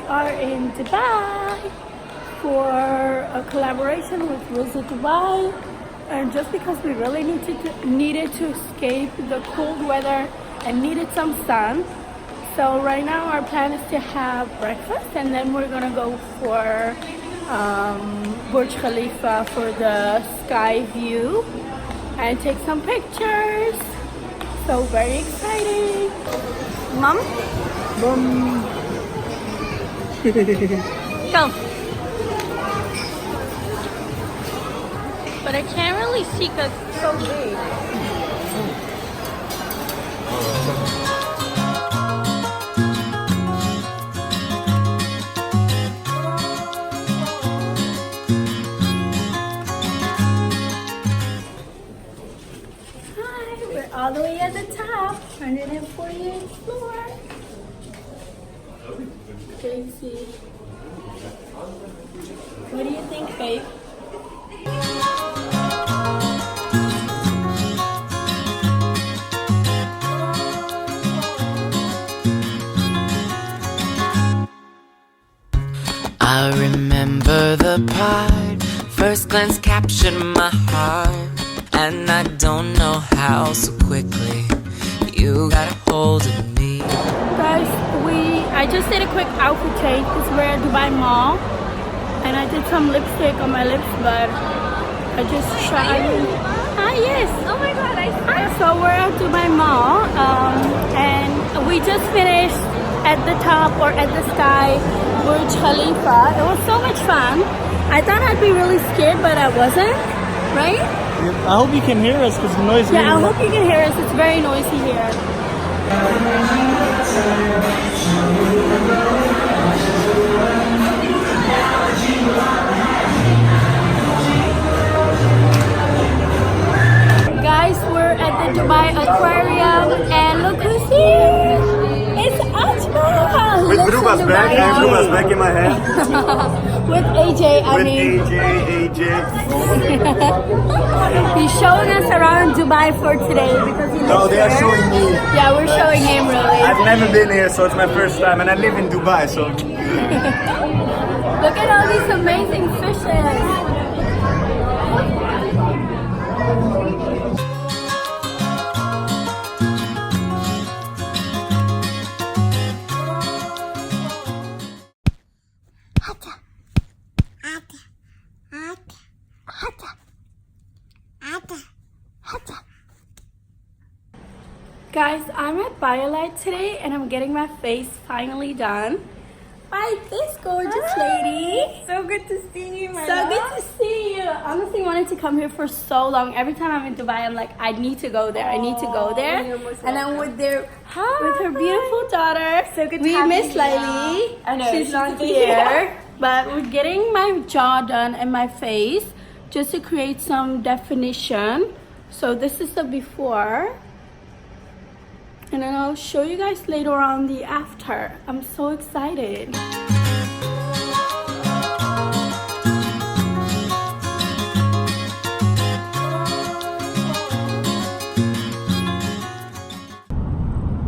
are in Dubai for a collaboration with Visit Dubai, and just because we really needed to escape the cold weather and needed some sun. So right now our plan is to have breakfast, and then we're gonna go for Burj Khalifa for the sky view and take some pictures. So very exciting. Mom? Mom. Go. But I can't really see because it's so big. Hi, we're all the way at the top, 148th floor. Crazy. What do you think, babe? I remember the part, first glance captured my heart, and I don't know how so quickly you got a hold of me. Guys, I just did a quick outfit change because we're at Dubai Mall, and I did some lipstick on my lips, but I just tried. Ah, yes. Oh my god, I see. So we're at Dubai Mall, and we just finished at the top or at the sky Burj Khalifa. It was so much fun. I thought I'd be really scared, but I wasn't. Right? I hope you can hear us because the noise. Yeah, I hope you can hear us. It's very noisy here. Guys, we're at the Dubai Aquarium, and look who's here! It's Ajmal! With Ruba's back, and Ruba's back in my hand. With AJ, I mean. AJ. He's showing us around Dubai for today because he lives No, they are here. showing me. Yeah, we're showing him really. I've never been here, so it's my first time, and I live in Dubai, so. Look at all these amazing fishes. Guys, I'm at BioLite today, and I'm getting my face finally done by this gorgeous lady. So good to see you, my So love. good to see you. Honestly, wanted to come here for so long. Every time I'm in Dubai, I'm like, I need to go there. I need to go there. you're most And I'm with Hi. with her beautiful daughter. So good to we have miss you, Laili. I know, She's she's not here. here. But we're getting my jaw done and my face just to create some definition. So this is the before. And then I'll show you guys later on the after. I'm so excited.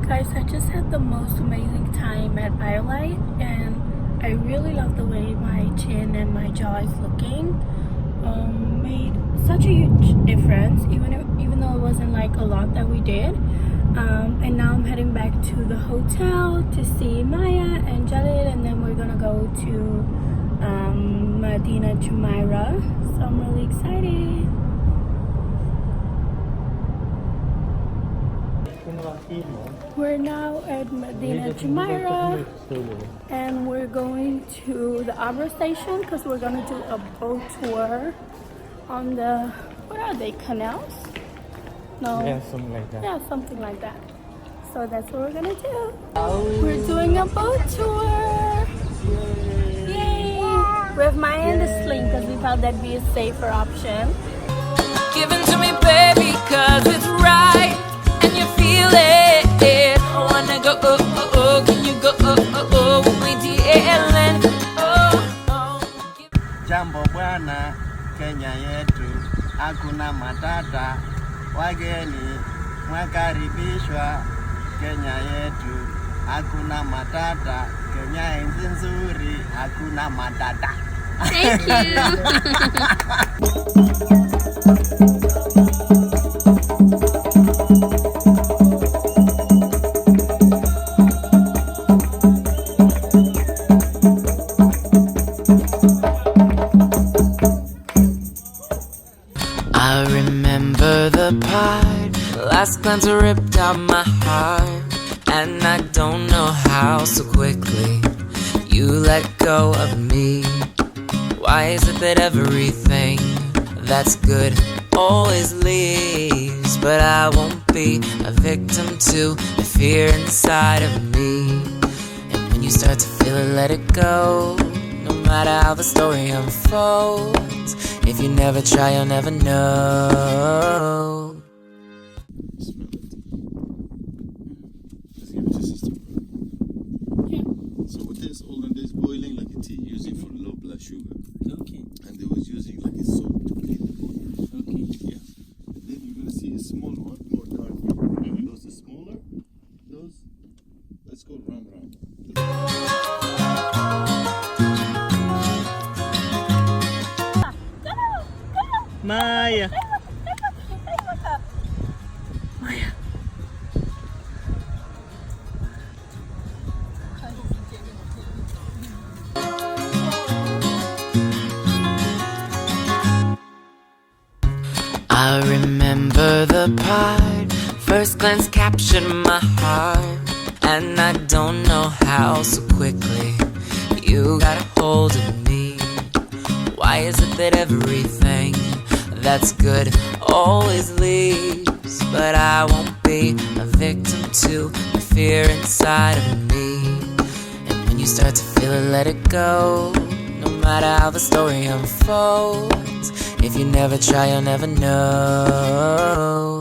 Guys, I just had the most amazing time at BioLite, and I really love the way my chin and my jaw is looking. Made such a huge difference, even though it wasn't like a lot that we did. And now I'm heading back to the hotel to see Maya and Jalil, and then we're gonna go to Medina Jumeirah. So I'm really excited. We're now at Medina Jumeirah, and we're going to the Abra station because we're gonna do a boat tour on the, what are they, canals? No. Yeah, something like that. Yeah, something like that. So that's what we're gonna do. We're doing a boat tour. Yay! We have Maya in the sling because we thought that'd be a safer option. Give it to me, baby, cause it's right, and you feel it. I wanna go, oh, oh, oh, can you go, oh, oh, oh, with me, DLN, oh, oh. Jambo bwana, Kenya yetu, hakuna matata, wageni mwakaribishwa. Kenya yetu, hakuna matata. Kenya nchi nzuri, hakuna matata. Thank I remember the part, last glance ripped out my heart, and I don't know how so quickly you let go of me. Why is it that everything that's good always leaves? But I won't be a victim to the fear inside of me. And when you start to feel it, let it go. No matter how the story unfolds, if you never try, you'll never know. Smell it. Let's give it to sister. Yeah. So with this, all in this boiling like a tea, using for low blood sugar. Okay. And they was using like a soap to clean the body. Okay. Yeah. And then you're gonna see a small one more dark. Those are smaller. Those, let's go round. Maya. I remember the part, first glance captured my heart, and I don't know how so quickly you got a hold of me. Why is it that everything that's good always leaves? But I won't be a victim to the fear inside of me. And when you start to feel it, let it go. No matter how the story unfolds, if you never try, you'll never know.